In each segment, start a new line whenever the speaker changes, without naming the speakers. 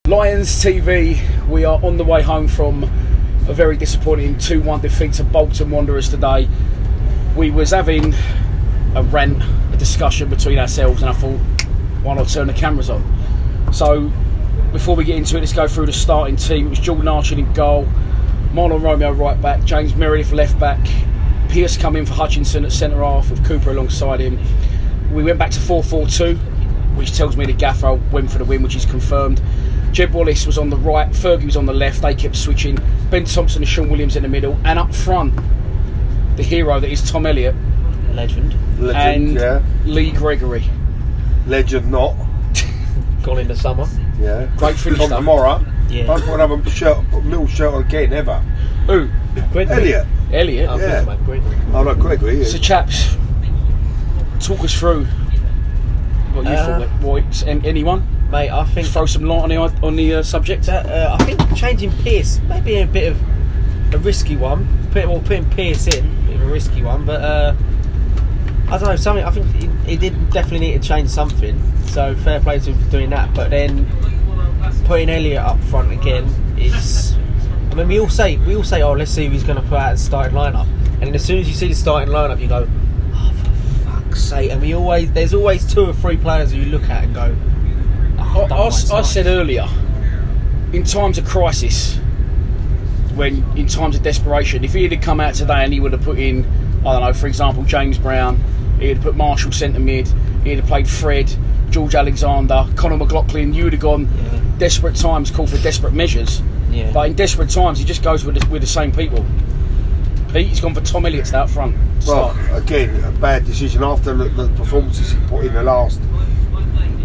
Lions TV, we are on the way home from a very disappointing 2-1 defeat to Bolton Wanderers today. We was having a rant, a discussion between ourselves, and I thought, why not turn the cameras on? So, before we get into it, let's go through the starting team. It was Jordan Archer in goal, Marlon Romeo right back, James Meredith left back, Pearce come in for Hutchinson at centre half with Cooper alongside him. We went back to 4-4-2, which tells me the gaffer went for the win, which is confirmed. Jeb Wallace was on the right, Fergie was on the left, they kept switching. Ben Thompson and Sean Williams in the middle, and up front, the hero that is Tom Elliott.
Legend,
and
yeah.
Lee Gregory.
Legend not.
Gone in the summer.
Yeah.
Great finish
Tom
though.
tomorrow.
Yeah.
Don't put another little shirt on again, ever.
Who?
Gregory.
Elliott.
I
Yeah.
think about Gregory.
Oh no, Gregory.
So chaps, talk us through what you thought. Boys, anyone?
Mate, I think...
Just throw some light on the subject.
I think changing Pearce may be a bit of a risky one. Putting Pearce in, a bit of a risky one, but I don't know, something. I think he did definitely need to change something. So fair play to him for doing that. But then putting Elliott up front again is. I mean, we all say, oh, let's see who's going to put out the starting lineup. And then as soon as you see the starting lineup, you go, oh, for fuck's sake! And there's always 2 or 3 players who you look at and go.
I said earlier, in times of crisis, in times of desperation, if he had come out today and he would have put in, I don't know, for example, James Brown, he would have put Marshall centre mid, he would have played Fred, George Alexander, Conor McLaughlin, you would have gone, desperate times call for desperate measures.
Yeah.
But in desperate times, he just goes with the same people. He's gone for Tom Elliott's out front.
Well, again, a bad decision after the performances he put in the last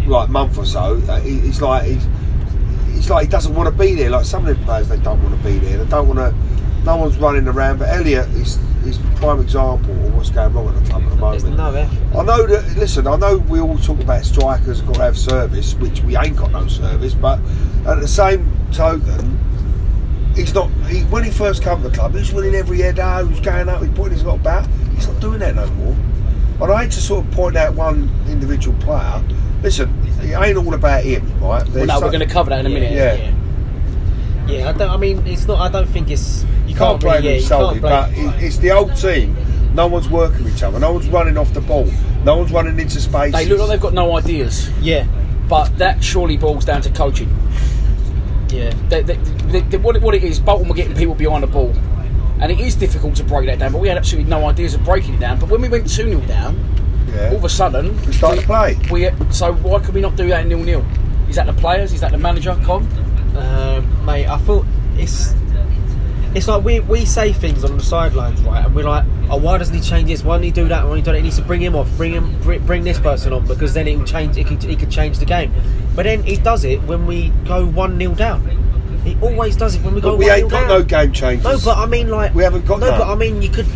month or so. It's like he doesn't want to be there. Like some of the players, they don't want to be there. They don't want to. No one's running around. But Elliott is a prime example of what's going wrong at the club at the moment.
There's no effort.
I know that. Listen, I know we all talk about strikers got to have service, which we ain't got no service. But at the same token, he's not. When he first came to the club, he was winning every header. He was going up. He putting his lot about. He's not doing that no more. And I hate to sort of point out one individual player. Listen, it ain't all about him, right?
Well, no, we're going to cover that in a minute.
Yeah.
I don't think it's.
You can't blame him solely, but it's the old team. No one's working with each other. No one's running off the ball. No one's running into space.
They look like they've got no ideas.
Yeah.
But that surely boils down to coaching.
Yeah.
What it is, Bolton were getting people behind the ball. And it is difficult to break that down, but we had absolutely no ideas of breaking it down. But when we went 2-0 down, all of a sudden
we started to play.
So why could we not do that in 0-0? Is that the players? Is that the manager, Con?
Mate, I thought it's like we say things on the sidelines, right? And we're like, oh, why doesn't he change this? Why doesn't he do that? Why doesn't he do that? He needs to bring him off, bring this person on, because then it will change. He could change the game. But then he does it when we go 1-0 down. He always does it when we go 1-0 down.
We ain't got no game changers.
No, but I mean, like,
we haven't got.
No, but I mean, you could.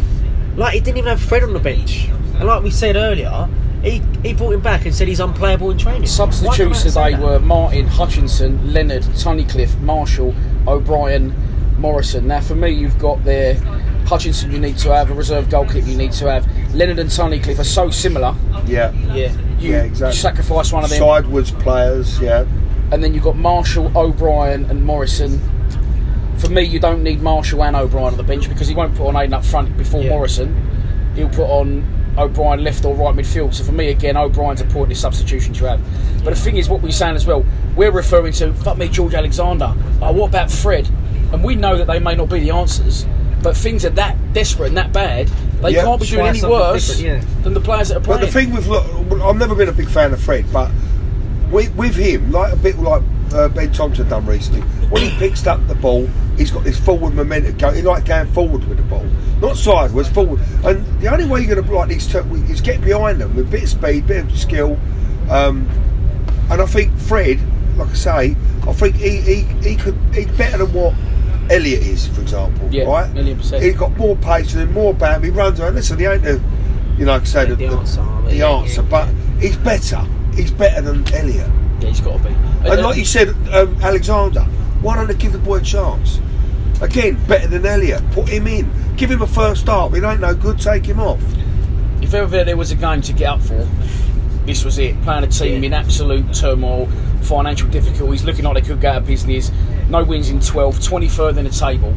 Like, he didn't even have Fred on the bench, and like we said earlier, he brought him back and said he's unplayable in training.
Substitutes today were Martin, Hutchinson, Leonard, Tunnicliffe, Marshall, O'Brien, Morrison. Now, for me, you've got there Hutchinson. You need to have a reserve goalkeeper. You need to have Leonard and Tunnicliffe are so similar.
Yeah.
You
exactly.
Sacrifice one of them.
Sideways players. Yeah.
And then you've got Marshall, O'Brien and Morrison. For me, you don't need Marshall and O'Brien on the bench because he won't put on Aiden up front before Morrison. He'll put on O'Brien left or right midfield. So for me, again, O'Brien's a pointless substitution to have. But the thing is, what we're saying as well, we're referring to, fuck me, George Alexander. What about Fred? And we know that they may not be the answers, but things are that desperate and that bad, they can't be doing any worse than the players that are playing.
But the thing with, I've never been a big fan of Fred, but with him, like a bit like Ben Thompson done recently, when he picks up the ball, he's got this forward momentum going. He like going forward with the ball, not sideways, forward. And the only way you're going to like these two is get behind them with a bit of speed, bit of skill. And I think Fred, like I say, I think he's better than what Elliott is, for example.
Yeah,
right?
1,000,000%.
He's got more pace and more bam. He runs around. Listen, he ain't the answer, but he's better. He's better than Elliott.
Yeah, he's got to be.
And like you said, Alexander, why don't they give the boy a chance? Again, better than Elliott. Put him in. Give him a first start. If he ain't no good, take him off.
If ever there was a game to get up for, this was it. Playing a team in absolute turmoil, financial difficulties, looking like they could go out of business. No wins in 12, 23rd in the table.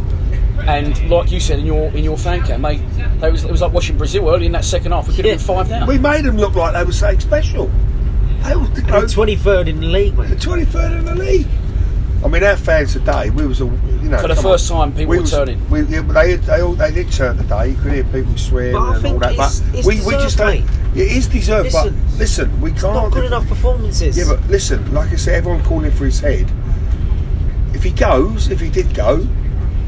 And like you said in your fan cam, mate, it was like watching Brazil early in that second half. We could have been 5 down.
We made them look like they were something special. They were,
They were 23rd in the league, mate.
the 23rd in the league. I mean, our fans today, we was,
For the first time, people were turning.
They did turn today. You could hear people swearing
But I
and all
think
that.
it's
we
deserved,
just don't.
mate.
It is deserved. But listen, we
It's
can't.
not good enough performances.
Yeah, but listen, like I said, everyone calling for his head. If he did go,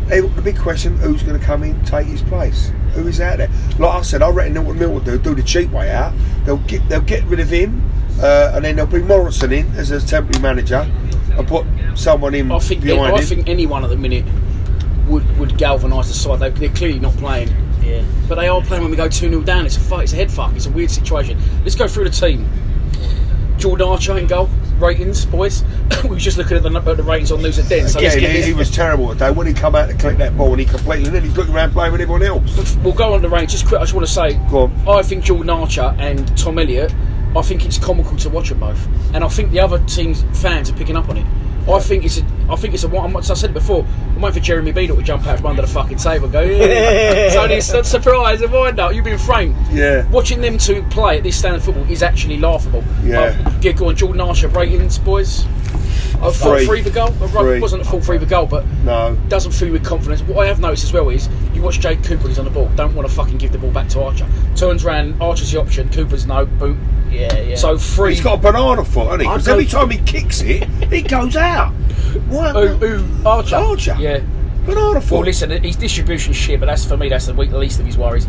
the big question: who's going to come in, take his place? Who is out there? Like I said, I reckon what Mill will do the cheap way out. They'll get rid of him, and then they'll bring Morrison in as a temporary manager and put someone in behind him.
I think anyone at the minute would galvanise the side. They're clearly not playing.
Yeah.
But they are playing when we go 2-0 down. It's a fight. It's a head fuck. It's a weird situation. Let's go through the team. Jordan Archer in goal. Ratings, boys. We were just looking at the ratings on News at Den. So
He was terrible today. When he come out to collect that ball and he completely, and then he's looking around playing with everyone else.
We'll go on the range. Just quick, I just want to say,
Go on.
I think Jordan Archer and Tom Elliott, I think it's comical to watch them both, and I think the other team's fans are picking up on it. I think it's a one. As I said it before, I'm waiting for Jeremy Beadle to jump out from under the fucking table and go, yeah. So it's a surprise, a wind up. You've been framed.
Yeah.
Watching them two play at this standard of football is actually laughable.
Yeah.
Go on, Jordan Archer ratings, boys. A full 3 for goal. It wasn't a full 3 for goal, but
no,
doesn't fill you with confidence. What I have noticed as well is you watch Jake Cooper when he's on the ball. Don't want to fucking give the ball back to Archer. Turns around, Archer's the option. Cooper's no. Boom.
Yeah.
So 3.
he's got a banana foot, hasn't he? Because every time he kicks it, it goes out. What?
Archer.
Archer.
Yeah.
Banana foot.
Well, listen, his distribution shit, but that's for me. That's the least of his worries.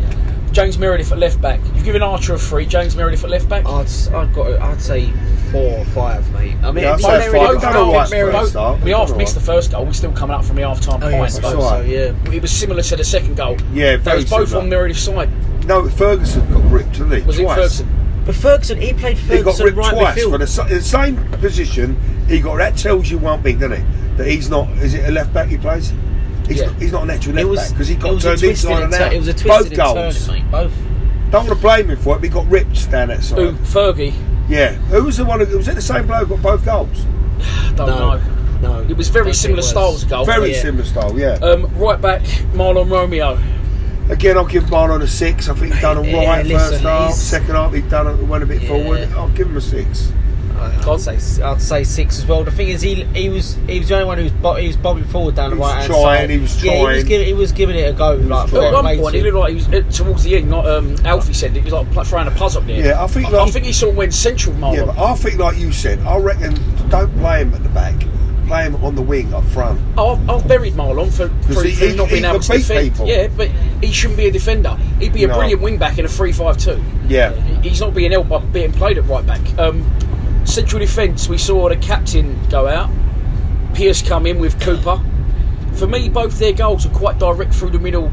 James Meredith at left back. You've given Archer a 3. James Meredith at left back.
I'd say 4 or 5, mate. I mean,
Yeah, I'd say
Meredith-
5. We've done all right for a start.
We
We've
half
done
missed
all
the first goal. We're still coming up from the half-time
Oh, yeah, I
point.
suppose
That's
so,
right.
yeah.
It was similar to the second goal.
Yeah,
They
very
was both
similar.
on Meredith's side.
No, Ferguson got ripped, didn't he?
Was it
Twice.
Ferguson?
But Ferguson, he played
He got
Ferguson
ripped
right
twice
midfield.
for the same position. That tells you one thing, doesn't it? That he's not. Is it a left back he plays? He's not an actual left back because he got turned inside and out.
It was a
Both
twisted
goals.
turning, mate. Both.
Don't want to blame him for it, but he got ripped down that side.
Who? Fergie?
Yeah. Who was the one? Was it the same bloke who got both goals?
Don't know.
No.
It was very
Don't
similar
think it
styles of goal.
Very
yeah.
similar style. Yeah.
Right back, Marlon Romeo.
Again, I'll give Marlon a 6. I think he's done all
Yeah,
right
listen,
first half.
he's-
Second half, he went a bit
Yeah.
forward. I'll give him a 6.
I'd say 6 as well. The thing is, he was the only one who was bobbing forward down the
He was
right hand
trying,
side.
he was
Yeah,
trying.
he was giving it a go. Like,
trying.
At one
made
point, he
to-
looked like he was towards the end. Not Alfie said it was like throwing a puzzle up there.
Yeah, I think
I
like-
think he sort of went central, Marlon.
Yeah, but I think, like you said, I reckon don't play him at the back. Play him on the wing up front.
I've buried Marlon for
he-
not
he
being able
can
to
beat
defend.
people.
Yeah, but he shouldn't be a defender. He'd be a
No.
brilliant wing back in a 3-5-2.
Yeah.
He's not being helped by being played at right back. Central defence, we saw the captain go out. Pierce come in with Cooper. For me, both their goals are quite direct through the middle.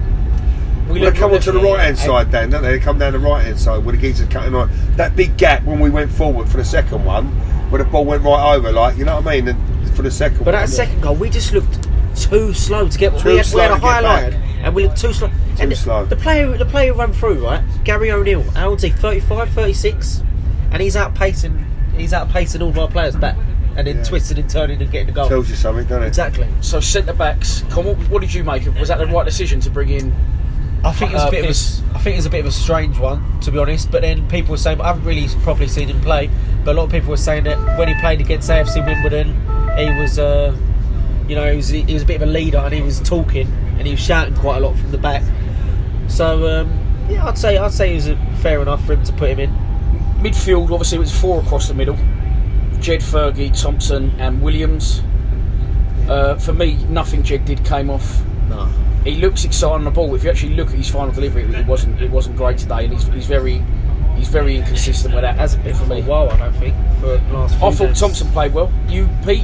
They come onto the right hand side then, don't they? They come down the right hand side where the geezer's cutting on. That big gap when we went forward for the second one, where the ball went right over, like, you know what I mean? And for the second
But
one.
that second goal, we just looked too slow to get. We had
slow
a
to get
high
back.
line, and we looked too slow.
Too slow.
The player who ran through, right? Gary O'Neill. How old is he? 35, 36, and he's outpacing all of our players back, and then twisting and turning and getting the goal.
Tells you something, doesn't it?
Exactly.
So centre backs, what did you make of? Was that the right decision to bring in?
I think it was a bit of a strange one, to be honest. But then people were saying, I haven't really properly seen him play, but a lot of people were saying that when he played against AFC Wimbledon, he was, he was a bit of a leader, and he was talking and he was shouting quite a lot from the back. So I'd say it was fair enough for him to put him in.
Midfield, obviously, it was 4 across the middle. Jed, Fergie, Thompson, and Williams. For me, nothing Jed did came off.
No.
He looks excited on the ball. If you actually look at his final delivery, it wasn't great today, and he's very inconsistent with that.
Hasn't been for a while, I don't think. For the last few
I thought
games.
Thompson played well. You, Pete,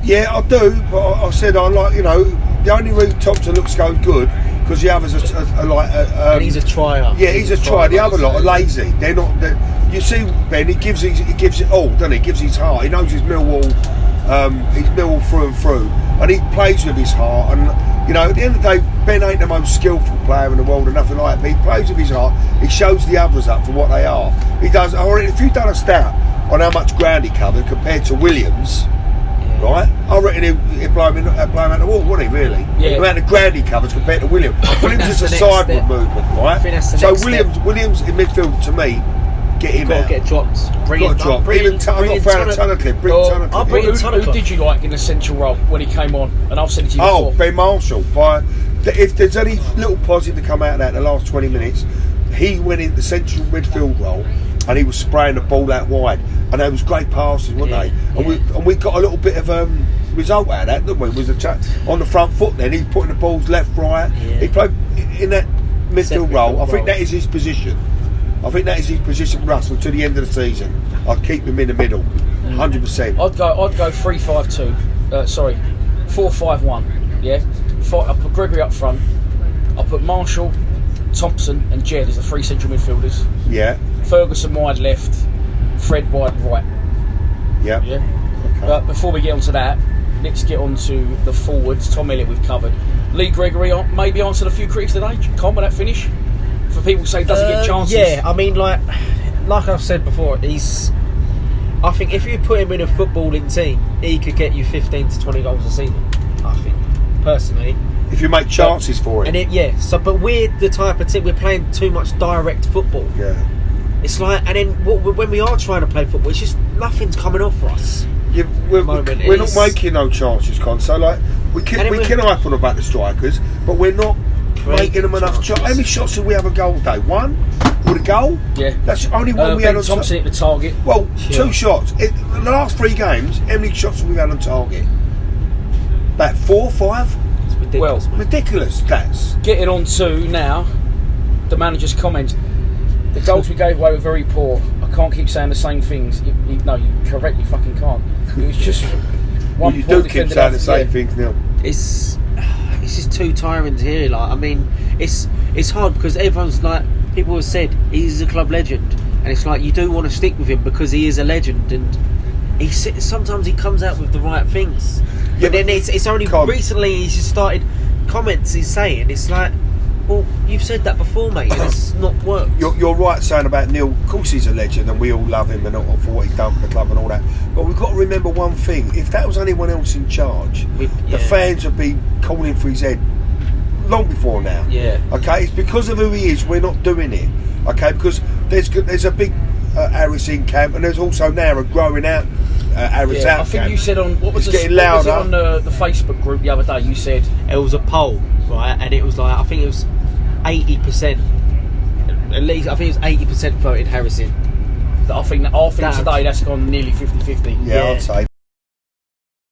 Yeah, I do, but I said I like, the only reason Thompson looks so good because the others are like.
And he's a trier.
Yeah, he's a try. The other lot are lazy. They're not. You see, Ben, he gives it all, doesn't he? He gives his heart. He knows his Millwall He's Millwall through and through, and he plays with his heart. And you know, at the end of the day, Ben ain't the most skillful player in the world or nothing like that, but he plays with his heart. He shows the others up for what they are. He does. Or if you've done a stat on how much ground he covered compared to Williams, right? I reckon he'd blow him out the wall, wouldn't he? Really?
Yeah.
The amount of ground he covers compared to Williams. Williams is a sideward movement, right? So Williams in midfield, to me, get him out.
Got to get dropped.
Got to drop. Even I've not found a ton of clip.
Who did you like in the central role when he came on? And I've said it to you before.
Ben Marshall. If there's any little positive to come out of that in the last 20 minutes, he went in the central midfield role and he was spraying the ball out wide, and there was great passes, weren't they? And we got a little bit of result out of that, didn't we? Was on the front foot. Then he's putting the balls left, right. He played in that midfield role. I think that is his position. I think that is his position, Russell, to the end of the season. I'd keep him in the middle, 100%.
I'd go 3-5-2. 4-5-1. Yeah. I put Gregory up front. I put Marshall, Thompson, and Jed as the three central midfielders.
Yeah.
Ferguson wide left, Fred wide right.
Yeah.
Yeah.
Okay.
But before we get onto that, let's get on to the forwards. Tom Elliott we've covered. Lee Gregory maybe answered a few critics today. Con with that finish. For people who say doesn't get chances.
Yeah, I mean, like I've said before, I think if you put him in a footballing team, he could get you 15 to 20 goals a season. I think, personally.
If you make chances for him.
But we're the type of team, we're playing too much direct football.
Yeah.
It's like, and then when we are trying to play football, it's just nothing's coming off for us.
Yeah, we're not making no chances, Con. So like we can hype on about the strikers, but we're not making them enough shots. How many shots did we have a goal day? One? With a goal?
Yeah.
That's only one we had on target.
Thompson hit the target.
Well, 2 shots. In the last 3 games, how many shots have we had on target? About 4, 5?
It's ridiculous.
Well,
ridiculous stats.
Getting on to now, the manager's comments. The goals we gave away were very poor. I can't keep saying the same things. No, you correct. You fucking can't. It was just one.
You do keep saying the same things, Neil.
It's just too tiring to hear. Like, I mean, it's hard because everyone's like, people have said he's a club legend, and it's like you do want to stick with him because he is a legend, and sometimes he comes out with the right things. But then it's only recently he's just started comments he's saying. It's like, well, you've said that before, mate, and it's not worked.
You're right saying about Neil. Of course he's a legend and we all love him and all for what he's done for the club and all that. But we've got to remember one thing. If that was anyone else in charge, the fans would be calling for his head long before now.
Yeah.
Okay? It's because of who he is we're not doing it. Okay? Because there's a big Harris in camp, and there's also now a growing out Harris out
I think
camp.
you said on
getting louder.
on the Facebook group the other day, you said
it was a poll, right, and it was like, I think it was 80%, at least I think it was 80% voted Harrison.
I think today that's gone nearly 50-50.
Yeah, I'd say